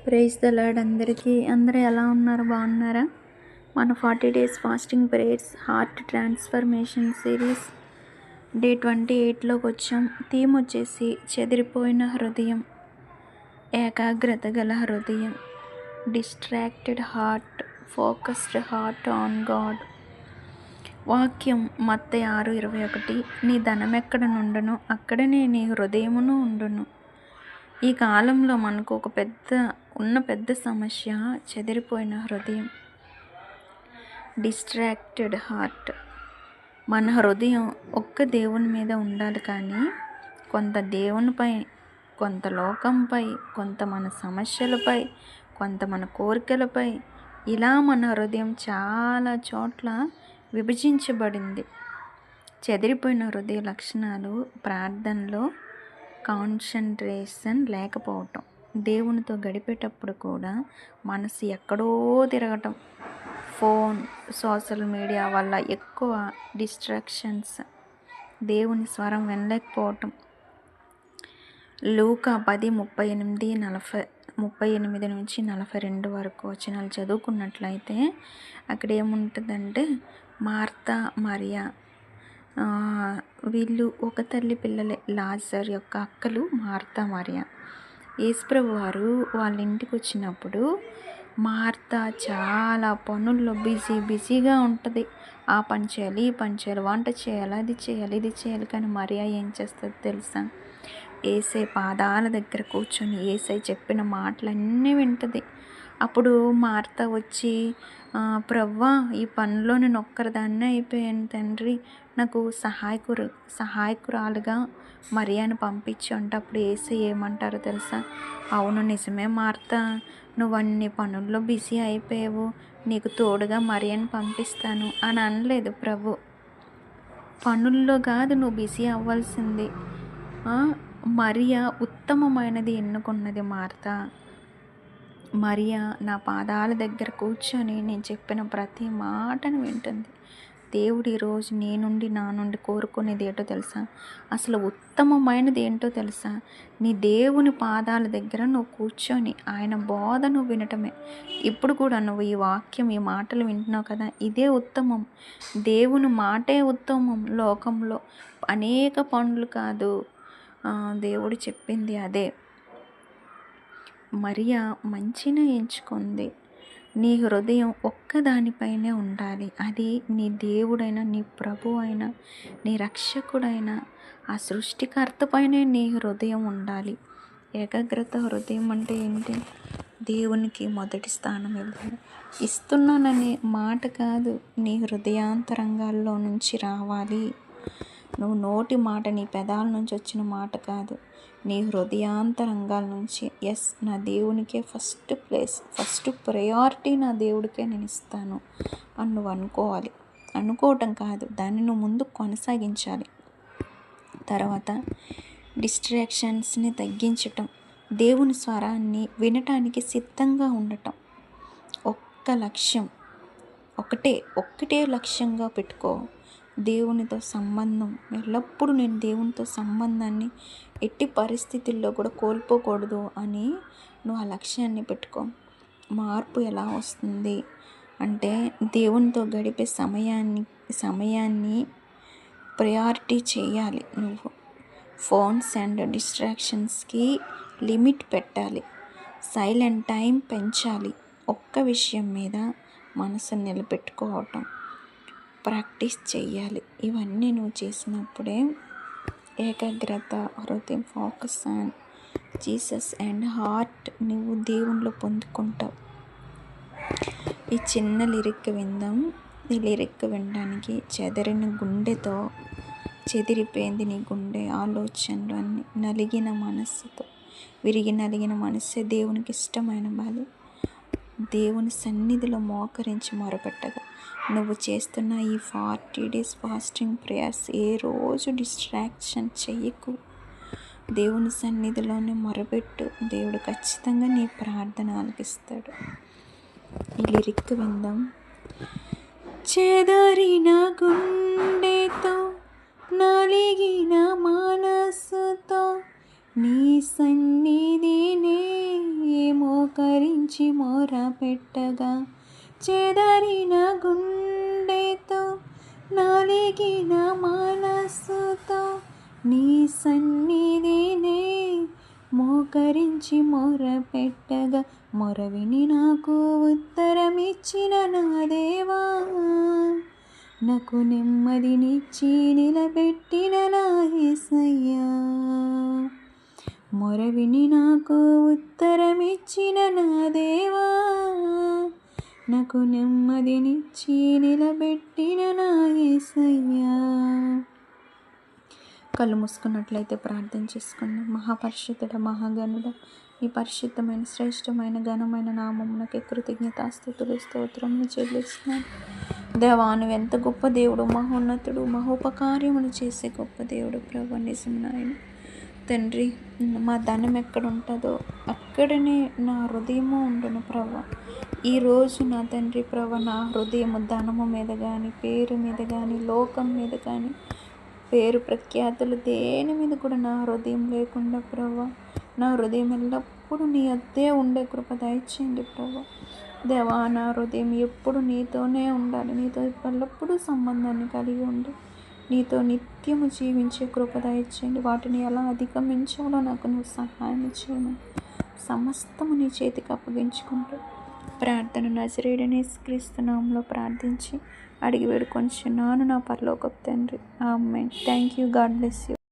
Praise the lord అందరికీ. అందరూ ఎలా ఉన్నారు? బాగున్నారా? మన 40 days fasting prayers heart transformation series day 28లోకి వచ్చాం. థీమ్ వచ్చేసి చెదిరిపోయిన హృదయం, ఏకాగ్రత గల హృదయం, distracted heart, focused heart on God. వాక్యం మత్తయి 6:21. నీ ధనమెక్కడ నుండునో అక్కడనే నీ హృదయమును ఉండును. ఈ కాలంలో మనకు ఒక పెద్ద సమస్య చెదిరిపోయిన హృదయం, డిస్ట్రాక్టెడ్ హార్ట్. మన హృదయం ఒక్క దేవుని మీద ఉండాలి, కానీ కొంత దేవునిపై, కొంత లోకంపై, కొంత మన సమస్యలపై, కొంత మన కోరికలపై, ఇలా మన హృదయం చాలా చోట్ల విభజించబడింది. చెదిరిపోయిన హృదయ లక్షణాలు: ప్రార్థనలో కాన్సంట్రేషన్ లేకపోవటం, దేవునితో గడిపేటప్పుడు కూడా మనసు ఎక్కడో తిరగటం, ఫోన్, సోషల్ మీడియా వల్ల ఎక్కువ డిస్ట్రాక్షన్స్, దేవుని స్వరం వినలేకపోవటం. లూకా 10:38 నుంచి 42 వరకు వచనాలు చదువుకున్నట్లయితే అక్కడ ఏముంటుందంటే, మార్తా మరియా వీళ్ళు ఒక తల్లి పిల్లలే. లాజర్ యొక్క అక్కలు మార్తా మరియా. యేసుప్రభు వారు వాళ్ళ ఇంటికి వచ్చినప్పుడు మార్తా చాలా పనుల్లో బిజీగా ఉంటుంది. ఆ పని చేయాలి, ఈ పని చేయాలి, వంట చేయాలి, అది చేయాలి, ఇది చేయాలి. కానీ మరియా ఏం చేస్తుంది తెలుసా? యేసయ్య పాదాల దగ్గర కూర్చొని యేసయ్య చెప్పిన మాటలన్నీ వింటుంది. అప్పుడు మార్తా వచ్చి, ప్రవ్వా, ఈ పనిలో నేను ఒక్కరిదాన్నే అయిపోయాను తండ్రి, నాకు సహాయకురాలుగా మరియాను పంపించు అంటే, అప్పుడు యేసయ్య ఏమంటారో తెలుసా? అవును, నిజమే మార్తా, నువ్వు అన్ని పనుల్లో బిజీ అయిపోయావు, నీకు తోడుగా మరియాను పంపిస్తాను అని అనలేదు ప్రభు. పనుల్లో కాదు నువ్వు బిజీ అవ్వాల్సింది, మరియా ఉత్తమమైనది ఎన్నుకున్నది. మార్తా, మరియా నా పాదాల దగ్గర కూర్చొని నేను చెప్పిన ప్రతి మాటను వింటుంది. దేవుడు ఈరోజు నా నుండి కోరుకునేది ఏంటో తెలుసా? అసలు ఉత్తమమైనది ఏంటో తెలుసా? నీ దేవుని పాదాల దగ్గర నువ్వు కూర్చొని ఆయన బోధ నువ్వు వినటమే. ఇప్పుడు కూడా నువ్వు ఈ వాక్యం, ఈ మాటలు వింటున్నావు కదా, ఇదే ఉత్తమం. దేవుని మాటే ఉత్తమం. లోకంలో అనేక పనులు కాదు, దేవుడు చెప్పింది అదే. మరియా మంచిని ఎంచుకుంది. నీ హృదయం ఒక్కదానిపైనే ఉండాలి. అది నీ దేవుడైన, నీ ప్రభు అయినా, నీ రక్షకుడైన ఆ సృష్టికర్తపైనే నీ హృదయం ఉండాలి. ఏకాగ్రత హృదయం అంటే ఏంటి? దేవునికి మొదటి స్థానం ఇవ్వాలి. ఇస్తున్నాననే మాట కాదు, నీ హృదయాంతరంగాల్లో నుంచి రావాలి. నువ్వు నోటి మాట, నీ పెదాల నుంచి వచ్చిన మాట కాదు, నీ హృదయాంతరంగాల నుంచి. ఎస్, నా దేవునికే ఫస్ట్ ప్లేస్, ఫస్ట్ ప్రయారిటీ నా దేవుడికే నేను ఇస్తాను అని నువ్వు అనుకోవాలి. అనుకోవటం కాదు, దాన్ని నువ్వు ముందు కొనసాగించాలి. తర్వాత డిస్ట్రాక్షన్స్ని తగ్గించటం, దేవుని స్వరాన్ని వినటానికి సిద్ధంగా ఉండటం. ఒక్క లక్ష్యం, ఒక్కటే లక్ష్యంగా పెట్టుకో. దేవునితో సంబంధం, ఎల్లప్పుడూ నేను దేవునితో సంబంధాన్ని ఎట్టి పరిస్థితుల్లో కూడా కోల్పోకూడదు అని నువ్వు ఆ లక్ష్యాన్ని పెట్టుకో. మార్పు ఎలా వస్తుంది అంటే, దేవునితో గడిపే సమయాన్ని ప్రయారిటీ చేయాలి. నువ్వు ఫోన్స్ అండ్ డిస్ట్రాక్షన్స్కి లిమిట్ పెట్టాలి. సైలెంట్ టైం పెంచాలి. ఒక్క విషయం మీద మనసు నిలబెట్టుకోవటం ప్రాక్టీస్ చెయ్యాలి. ఇవన్నీ నువ్వు చేసినప్పుడే ఏకాగ్రత, హృదయం, focus on Jesus and heart నువ్వు దేవునిలో పొందుకుంటావు. ఈ చిన్న లిరిక్ విందాం. ఈ లిరిక్ వినడానికి, చెదిరిన గుండెతో, చెదిరిపోయింది నీ గుండె ఆలోచనలు అన్నీ, నలిగిన మనస్సుతో, నలిగిన మనస్సే దేవునికి ఇష్టమైన బలి. దేవుని సన్నిధిలో మోకరించి మొరపెట్టగా నువ్వు చేస్తున్న ఈ 40 డేస్ ఫాస్టింగ్ ప్రేయర్స్ ఏ రోజు డిస్ట్రాక్షన్ చెయ్యకు. దేవుని సన్నిధిలోనే మొరపెట్టు. దేవుడు ఖచ్చితంగా నీ ప్రార్థన ఆలకిస్తాడు. ఈ లిరిక్ విందాం. చెదరిన గుండెతో, నలిగిన మనసుతో, నీ సన్నిధినే మోకరించి మొరపెట్టగా చెదరిన గుండెతో నలిగిన మనస్సుతో నీ సన్నిధినే మోకరించి మొరపెట్టగా మొరవిని నాకు ఉత్తరమిచ్చిన నా దేవా, నాకు నెమ్మదినిచ్చి నిలబెట్టిన నా యేసయ్యా. మొరవిని నాకు ఉత్తరమిచ్చిన నా దేవా, నాకు నెమ్మదినిచ్చి నిలబెట్టిన నా యేసయ్యా. కళ్ళు మూసుకున్నట్లయితే ప్రార్థన చేసుకుందాం. మహాపరిశుద్ధుడ, మహాగణుడ, ఈ పరిశుద్ధమైన శ్రేష్టమైన ఘనమైన నామమునకే కృతజ్ఞతాస్తుతులు స్తోత్రములు చెల్లిస్తున్నాను. దేవా, నువ్వు ఎంత గొప్ప దేవుడు, మహోన్నతుడు, మహోపకార్యములు చేసే గొప్ప దేవుడు ప్రభు. నిజం నాయన తండ్రి, మా ధనం ఎక్కడ ఉంటుందో అక్కడనే నా హృదయము ఉండును ప్రభు. ఈరోజు నా తండ్రి ప్రభు, నా హృదయము ధనము మీద కానీ, పేరు మీద కానీ, లోకం మీద కానీ, పేరు ప్రఖ్యాతులు దేని మీద కూడా నా హృదయం లేకుండా ప్రభు, నా హృదయం ఎల్లప్పుడూ నీ వద్దే ఉండే కృప దయచేయండి ప్రభు. దేవా, నా హృదయం ఎప్పుడు నీతోనే ఉండాలి, నీతో ఎల్లప్పుడూ సంబంధాన్ని కలిగి ఉండి నీతో నిత్యము జీవించే కృప దయచేయండి. వాటిని ఎలా అధిగమించాలో నాకు నువ్వు సహాయం చేయను. సమస్తము నీ చేతికి అప్పగించుకుంటూ ప్రార్థన నజరేయుడైన యేసుక్రీస్తు నామములో ప్రార్థించి అడిగి వేడుకొంచున్నాను నా పరలోకపు తండ్రి. ఆమేన్. Thank you. God bless you.